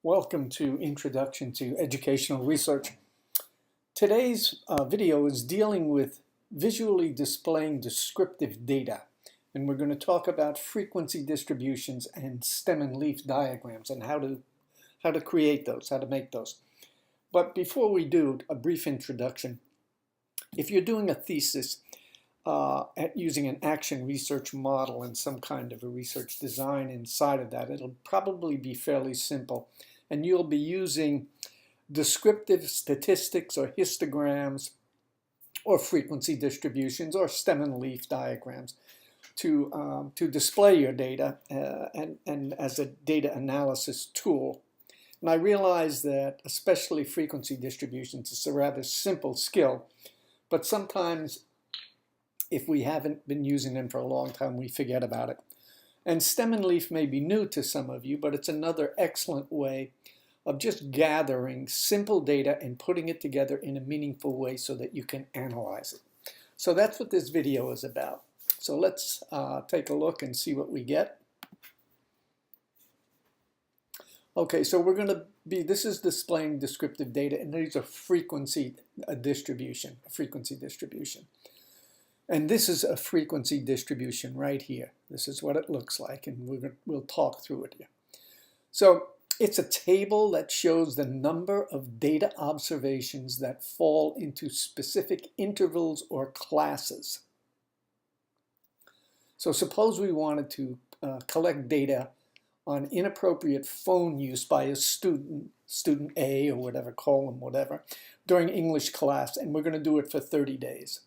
Welcome to Introduction to Educational Research. Today's video is dealing with visually displaying descriptive data. And we're going to talk about frequency distributions and stem and leaf diagrams and how to create those, how to make those. But before we do, a brief introduction. If you're doing a thesis using an action research model and some kind of a research design inside of that, it'll probably be fairly simple. And you'll be using descriptive statistics or histograms or frequency distributions or stem and leaf diagrams to display your data and as a data analysis tool. And I realize that especially frequency distributions is a rather simple skill, but sometimes if we haven't been using them for a long time, we forget about it. And stem and leaf may be new to some of you, but it's another excellent way of just gathering simple data and putting it together in a meaningful way so that you can analyze it. So that's what this video is about. So let's take a look and see what we get. Okay, so we're going to be, this is displaying descriptive data, and these are frequency distribution, a frequency distribution. And this is a frequency distribution right here. This is what it looks like, and we'll talk through it here. So it's a table that shows the number of data observations that fall into specific intervals or classes. So suppose we wanted to collect data on inappropriate phone use by a student A or whatever, call them whatever, during English class, and we're going to do it for 30 days.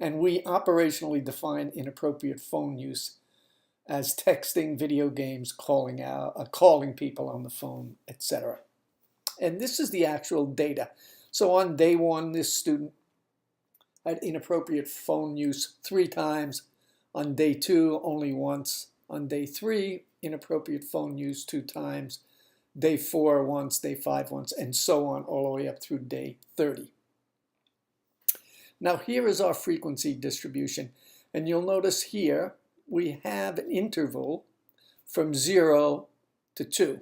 And we operationally define inappropriate phone use as texting, video games, calling people on the phone, etc. And this is the actual data. So on day one, this student had inappropriate phone use 3 times. On day 2, only once. On day 3, inappropriate phone use 2 times. Day 4, once. Day 5, once, and so on, all the way up through day 30. Now here is our frequency distribution, and you'll notice here we have an interval from 0 to 2.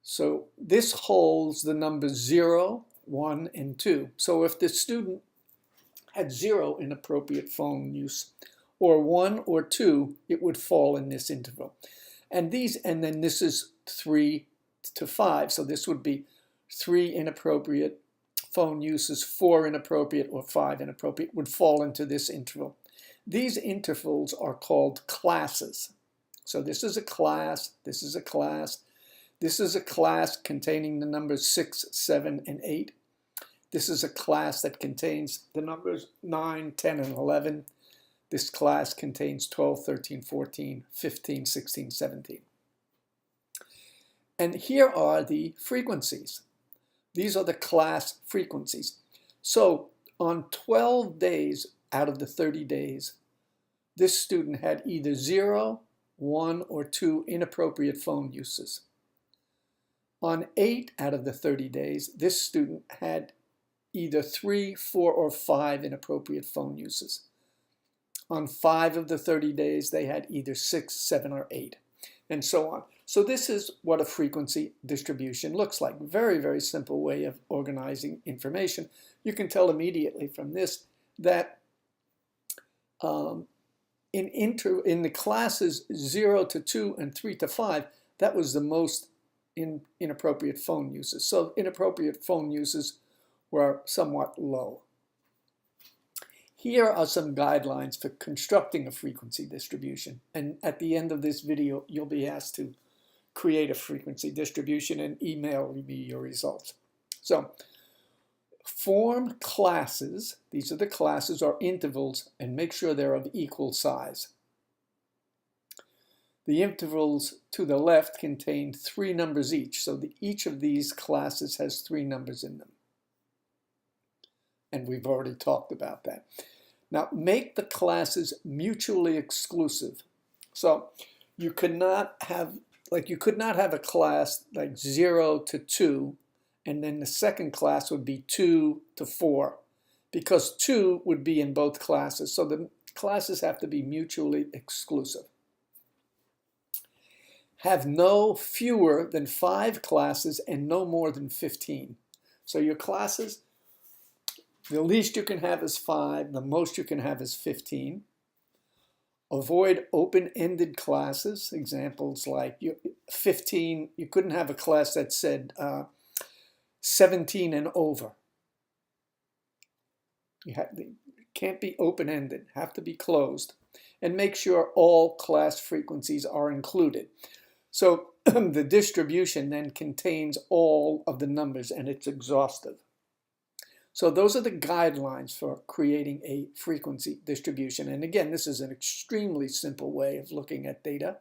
So this holds the numbers 0, 1, and 2. So if the student had 0 inappropriate phone use, or 1 or 2, it would fall in this interval. And then this is 3 to 5. So this would be 3 inappropriate phone uses, 4 inappropriate, or 5 inappropriate would fall into this interval. These intervals are called classes. So this is a class, this is a class, this is a class containing the numbers 6, 7, and 8. This is a class that contains the numbers 9, 10, and 11. This class contains 12, 13, 14, 15, 16, 17. And here are the frequencies. These are the class frequencies. So on 12 days out of the 30 days, this student had either 0, 1, or 2 inappropriate phone uses. On 8 out of the 30 days, this student had either 3, 4, or 5 inappropriate phone uses. On 5 of the 30 days, they had either 6, 7, or 8, and so on. So this is what a frequency distribution looks like. Very, very simple way of organizing information. You can tell immediately from this that in the classes 0 to 2 and 3 to 5, that was the most inappropriate phone uses. So inappropriate phone uses were somewhat low. Here are some guidelines for constructing a frequency distribution. And at the end of this video, you'll be asked to create a frequency distribution and email me your results. So form classes. These are the classes or intervals, and make sure they're of equal size. The intervals to the left contain 3 numbers each. So each of these classes has 3 numbers in them. And we've already talked about that. Now, make the classes mutually exclusive. So you could not have a class like 0 to 2, and then the second class would be 2 to 4, because 2 would be in both classes. So the classes have to be mutually exclusive. have no fewer than 5 classes and no more than 15. So your classes, the least you can have is 5, the most you can have is 15. Avoid open-ended classes. Examples like 15, you couldn't have a class that said 17 and over. It can't be open-ended, have to be closed. And make sure all class frequencies are included. So the distribution then contains all of the numbers and it's exhaustive. So those are the guidelines for creating a frequency distribution. And again, this is an extremely simple way of looking at data.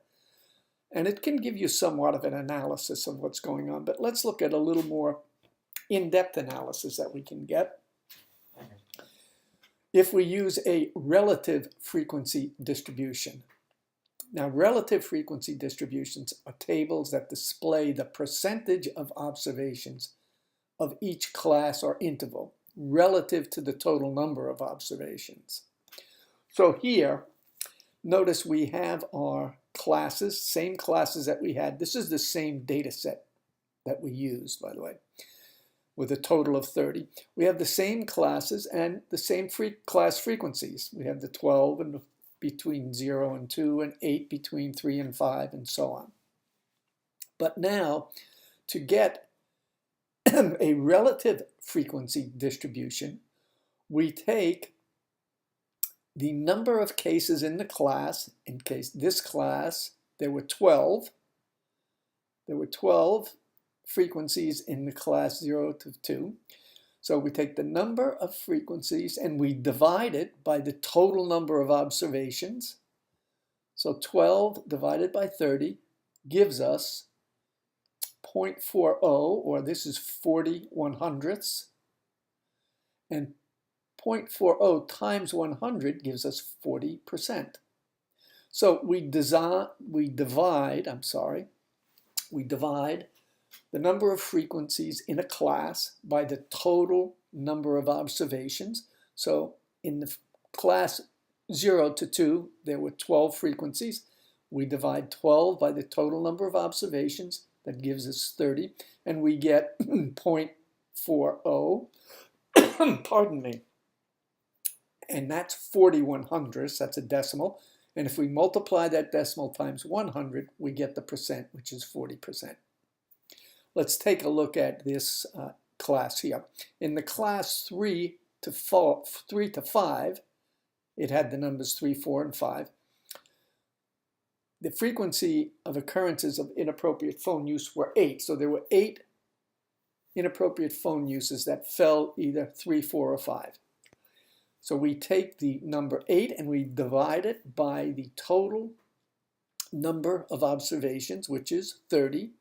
And it can give you somewhat of an analysis of what's going on. But let's look at a little more in-depth analysis that we can get. If we use a relative frequency distribution. Now, relative frequency distributions are tables that display the percentage of observations of each class or interval relative to the total number of observations. So here, notice we have our classes, same classes that we had. This is the same data set that we used, by the way, with a total of 30. We have the same classes and the same class frequencies. We have the 12 and between 0 and 2 and 8 between 3 and 5 and so on. But now, to get a relative frequency distribution, we take the number of cases in the class. In case this class, there were 12. There were 12 frequencies in the class 0 to 2. So we take the number of frequencies and we divide it by the total number of observations. So 12 divided by 30 gives us 0.40, or this is 40/100ths. And 0.40 times 100 gives us 40%. So we divide the number of frequencies in a class by the total number of observations. So in the class 0 to 2, there were 12 frequencies. We divide 12 by the total number of observations. That gives us 30. And we get 0.40. Pardon me. And that's 40/100ths. That's a decimal. And if we multiply that decimal times 100, we get the percent, which is 40%. Let's take a look at this class here. In the class 3 to 5, it had the numbers 3, 4, and 5. The frequency of occurrences of inappropriate phone use were 8. So there were 8 inappropriate phone uses that fell either 3, 4, or 5. So we take the number 8 and we divide it by the total number of observations, which is 30.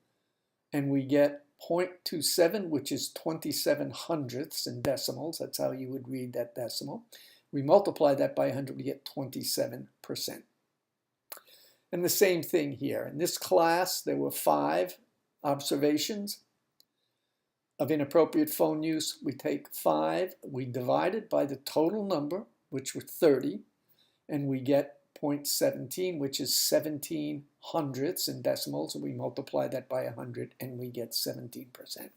And we get 0.27, which is 27/100ths in decimals. That's how you would read that decimal. We multiply that by 100, we get 27%. And the same thing here. In this class, there were 5 observations of inappropriate phone use. We take 5, we divide it by the total number, which was 30, and we get 0.17, which is 17/100ths in decimals, and we multiply that by 100, and we get 17%.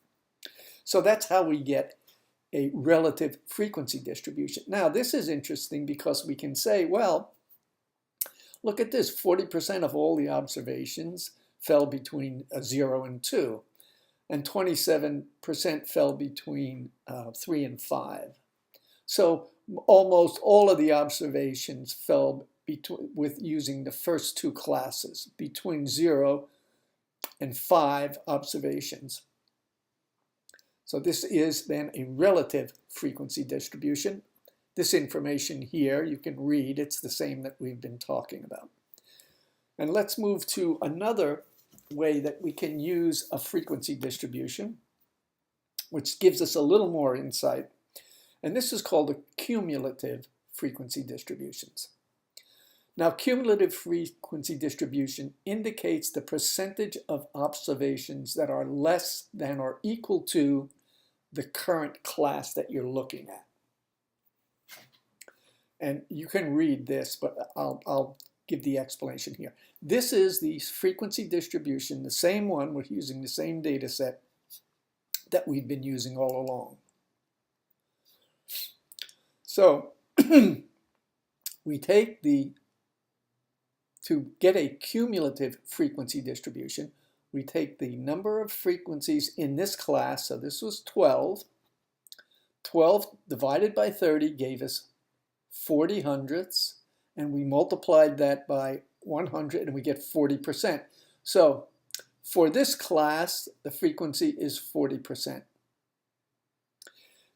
So that's how we get a relative frequency distribution. Now, this is interesting because we can say, well, look at this, 40% of all the observations fell between 0 and 2, and 27% fell between 3 and 5. So almost all of the observations fell with using the first 2 classes, between 0 and 5 observations. So this is then a relative frequency distribution. This information here you can read, it's the same that we've been talking about. And let's move to another way that we can use a frequency distribution, which gives us a little more insight. And this is called the cumulative frequency distributions. Now, cumulative frequency distribution indicates the percentage of observations that are less than or equal to the current class that you're looking at. And you can read this, but I'll give the explanation here. This is the frequency distribution, the same one. We're using the same data set that we've been using all along. So we take to get a cumulative frequency distribution, we take the number of frequencies in this class, so this was 12. 12 divided by 30 gave us 40 hundredths, and we multiplied that by 100 and we get 40%. So for this class, the frequency is 40%.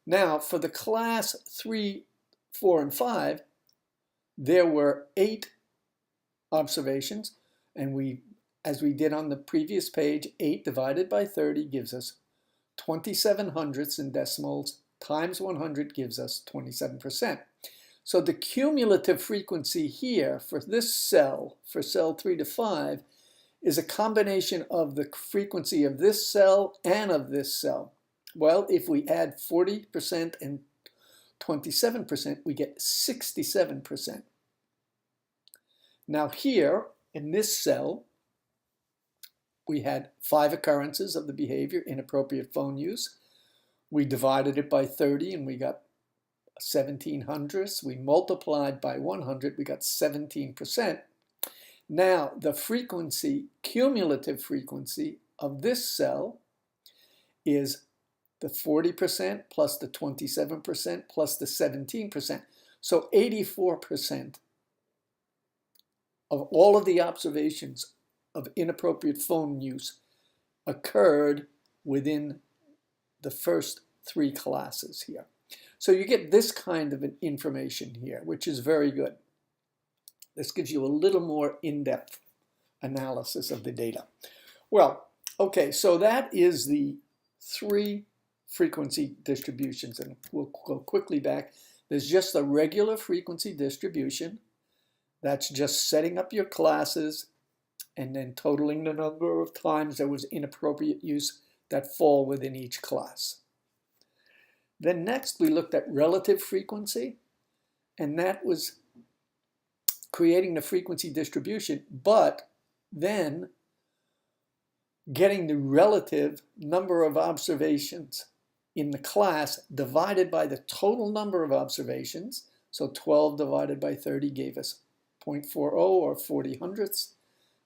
Now for the class 3, 4, and 5, there were 8 observations, and as we did on the previous page, 8 divided by 30 gives us 27 hundredths in decimals, times 100 gives us 27%. So the cumulative frequency here for this cell, for cell 3 to 5, is a combination of the frequency of this cell and of this cell. Well, if we add 40% and 27%, we get 67%. Now here, in this cell, we had 5 occurrences of the behavior, inappropriate phone use. We divided it by 30 and we got 17 hundredths. We multiplied by 100, we got 17%. Now the frequency, cumulative frequency of this cell is the 40% plus the 27% plus the 17%. So 84% of all of the observations of inappropriate phone use occurred within the first 3 classes here. So you get this kind of an information here, which is very good. This gives you a little more in-depth analysis of the data. Well, okay, so that is the 3 frequency distributions, and we'll go quickly back. There's just a regular frequency distribution. That's just setting up your classes and then totaling the number of times there was inappropriate use that fall within each class. Then next we looked at relative frequency, and that was creating the frequency distribution, but then getting the relative number of observations in the class divided by the total number of observations. So 12 divided by 30 gave us 0.40 or 40 hundredths,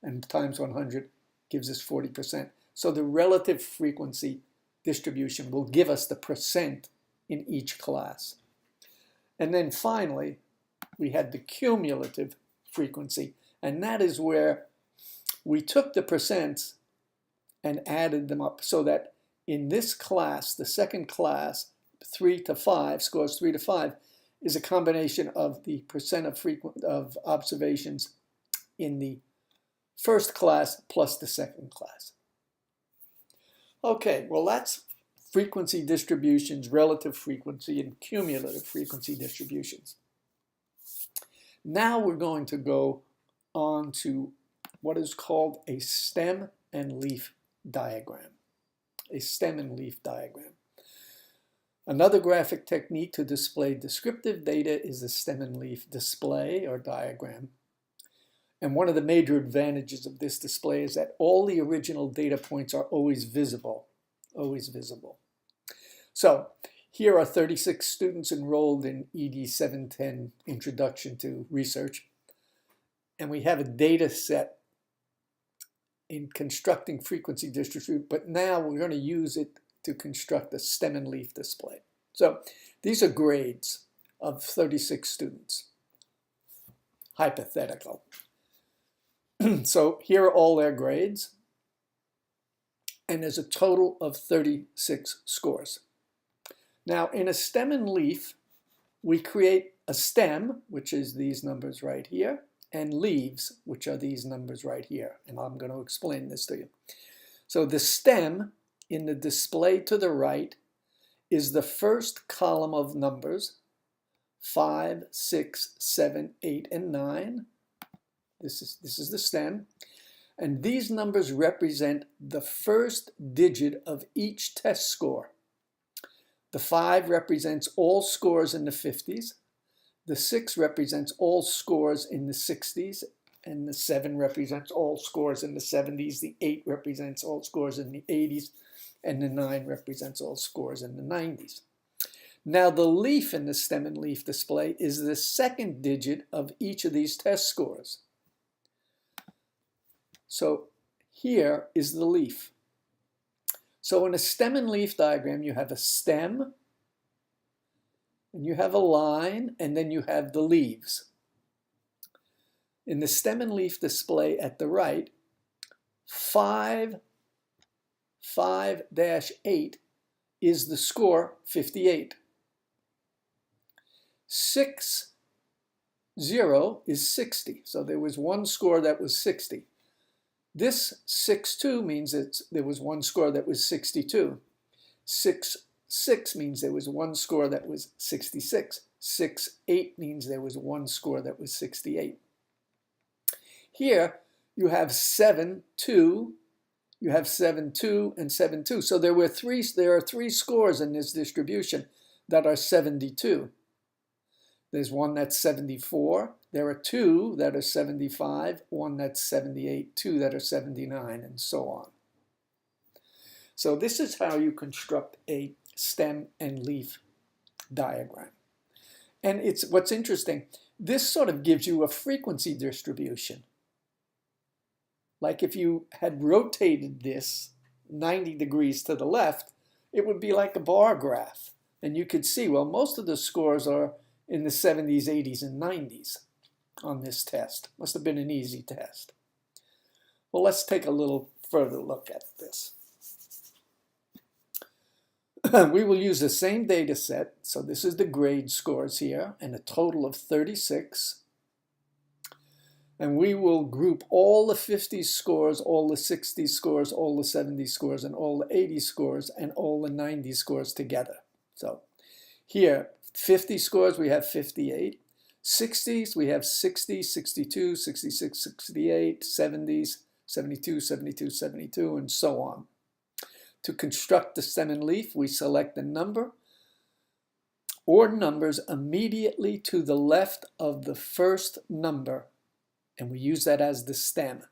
and times 100 gives us 40%. So the relative frequency distribution will give us the percent in each class. And then finally, we had the cumulative frequency, and that is where we took the percents and added them up so that in this class, the second class, 3 to 5, scores 3 to 5, is a combination of the percent of observations in the first class plus the second class. Okay, well that's frequency distributions, relative frequency, and cumulative frequency distributions. Now we're going to go on to what is called a stem and leaf diagram. A stem and leaf diagram. Another graphic technique to display descriptive data is the stem and leaf display or diagram. And one of the major advantages of this display is that all the original data points are always visible. Always visible. So here are 36 students enrolled in ED 710 Introduction to Research. And we have a data set in constructing frequency distribution, but now we're going to use it to construct a stem and leaf display. So these are grades of 36 students. Hypothetical. So here are all their grades. And there's a total of 36 scores. Now in a stem and leaf, we create a stem, which is these numbers right here, and leaves, which are these numbers right here. And I'm going to explain this to you. So the stem in the display to the right is the first column of numbers, 5, 6, 7, 8, and 9. This is the stem. And these numbers represent the first digit of each test score. The 5 represents all scores in the 50s. The 6 represents all scores in the 60s and the 7 represents all scores in the 70s, the 8 represents all scores in the 80s, and the 9 represents all scores in the 90s. Now the leaf in the stem and leaf display is the second digit of each of these test scores. So here is the leaf. So in a stem and leaf diagram, you have a stem, and you have a line, and then you have the leaves. In the stem and leaf display at the right, 5-8 is the score 58. 6-0 is 60. So there was one score that was 60. This 6-2 means there was one score that was 62. 6-6 means there was one score that was 66. 6-8 means there was one score that was 68. Here you have 7-2, you have 7-2 and 7-2. So there are three scores in this distribution that are 72. There's one that's 74. There are 2 that are 75, one that's 78, 2 that are 79, and so on. So this is how you construct a stem and leaf diagram. And what's interesting, this sort of gives you a frequency distribution. Like if you had rotated this 90 degrees to the left, it would be like a bar graph. And you could see, well, most of the scores are in the 70s, 80s, and 90s on this test. Must have been an easy test. Well, let's take a little further look at this. We will use the same data set. So this is the grade scores here, and a total of 36. And we will group all the 50 scores, all the 60 scores, all the 70 scores, and all the 80 scores, and all the 90 scores together. So here, 50 scores, we have 58. 60s, we have 60, 62, 66, 68, 70s, 72, 72, 72, and so on. To construct the stem and leaf, we select a number or numbers immediately to the left of the first number, and we use that as the stem.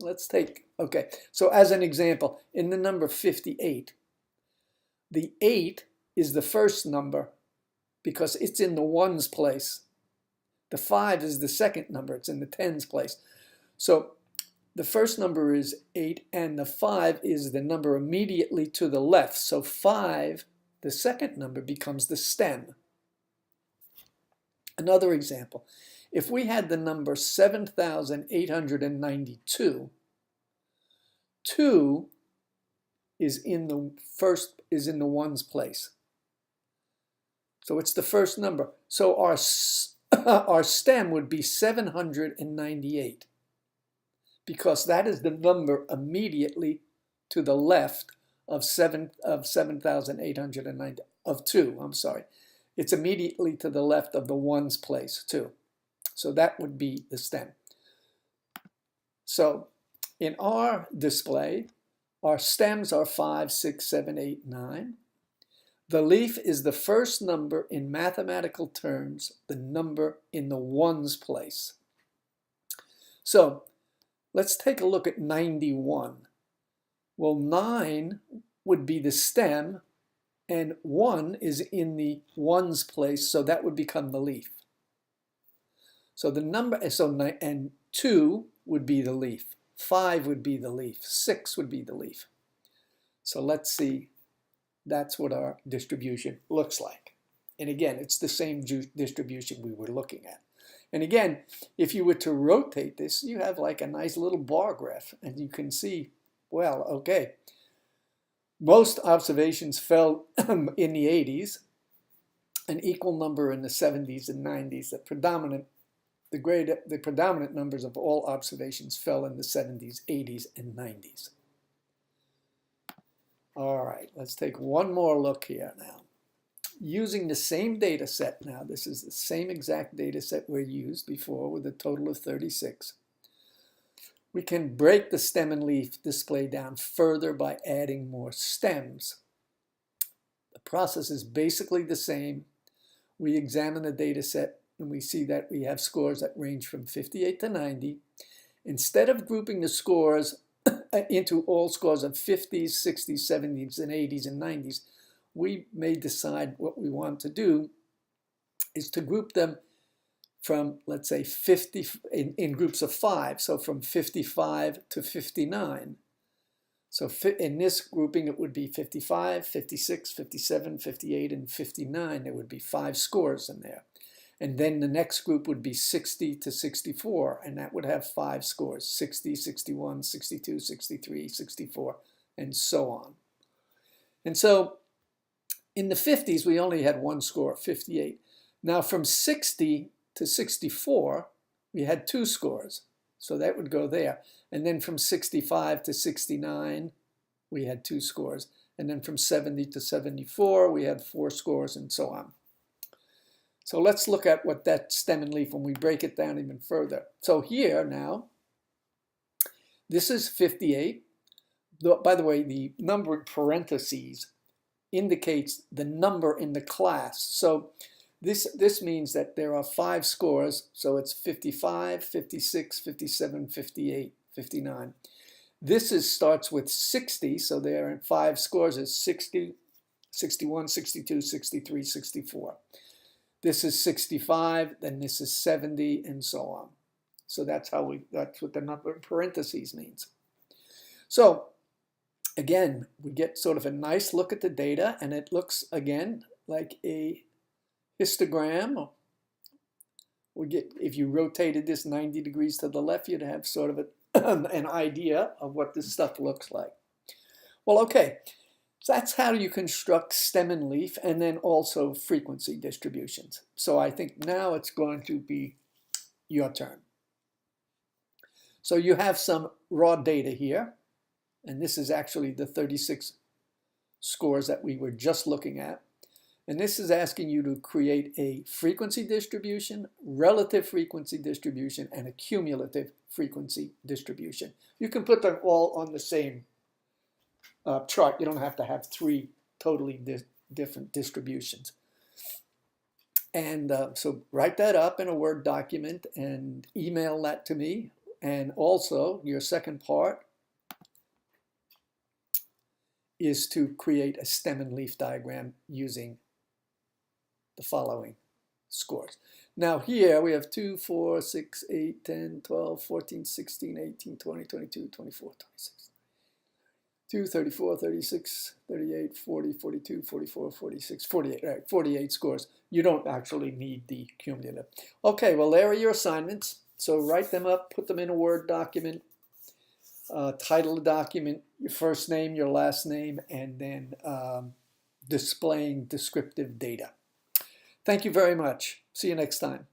Let's take, okay, so as an example, in the number 58, the 8 is the first number because it's in the ones place. The 5 is the second number, it's in the tens place. So the first number is 8, and the 5 is the number immediately to the left. So 5, the second number, becomes the stem. Another example, if we had the number 7,892, 2 is in the ones place. So it's the first number. So our stem would be 798. Because that is the number immediately to the left of 7,890, of 2, I'm sorry. It's immediately to the left of the ones place, 2. So that would be the stem. So in our display, our stems are 5, 6, 7, 8, 9. The leaf is the first number in mathematical terms, the number in the ones place. So let's take a look at 91. Well, 9 would be the stem, and 1 is in the ones place, so that would become the leaf. So the number, and 2 would be the leaf. 5 would be the leaf. 6 would be the leaf. So let's see, that's what our distribution looks like. And again, it's the same distribution we were looking at. And again, if you were to rotate this, you have like a nice little bar graph, and you can see, well, okay, most observations fell in the 80s, an equal number in the 70s and 90s. The predominant numbers of all observations fell in the 70s, 80s, and 90s. All right, let's take one more look here now. Using the same data set now, this is the same exact data set we used before with a total of 36. We can break the stem and leaf display down further by adding more stems. The process is basically the same. We examine the data set and we see that we have scores that range from 58 to 90, instead of grouping the scores into all scores of 50s, 60s, 70s, and 80s and 90s, we may decide what we want to do is to group them from, let's say, 50 in groups of 5, so from 55 to 59. So in this grouping, it would be 55, 56, 57, 58, and 59. There would be 5 scores in there. And then the next group would be 60 to 64, and that would have 5 scores, 60, 61, 62, 63, 64, and so on. And so in the 50s, we only had 1 score, 58. Now from 60 to 64, we had 2 scores. So that would go there. And then from 65 to 69, we had 2 scores. And then from 70 to 74, we had 4 scores, and so on. So let's look at what that stem and leaf when we break it down even further. So here now, this is 58. By the way, the number in parentheses indicates the number in the class. So this means that there are 5 scores, so it's 55, 56, 57, 58, 59. This starts with 60, so there are 5 scores is 60, 61, 62, 63, 64. This is 65, then this is 70, and so on. So that's what the number in parentheses means. So again, we get sort of a nice look at the data, and it looks, again, like a histogram. We get, if you rotated this 90 degrees to the left, you'd have sort of an idea of what this stuff looks like. Well, okay, so that's how you construct stem and leaf, and then also frequency distributions. So I think now it's going to be your turn. So you have some raw data here, and this is actually the 36 scores that we were just looking at. And this is asking you to create a frequency distribution, relative frequency distribution, and a cumulative frequency distribution. You can put them all on the same chart. You don't have to have 3 totally different distributions. And so write that up in a Word document and email that to me. And also, your second part is to create a stem and leaf diagram using the following scores. Now here we have 2, 4, 6, 8, 10, 12, 14, 16, 18, 20, 22, 24, 26, 2, 34, 36, 38, 40, 42, 44, 46, 48, right, 48 scores. You don't actually need the cumulative. Okay, well, there are your assignments. So write them up, put them in a Word document, title the document, your first name, your last name, and then displaying descriptive data. Thank you very much. See you next time.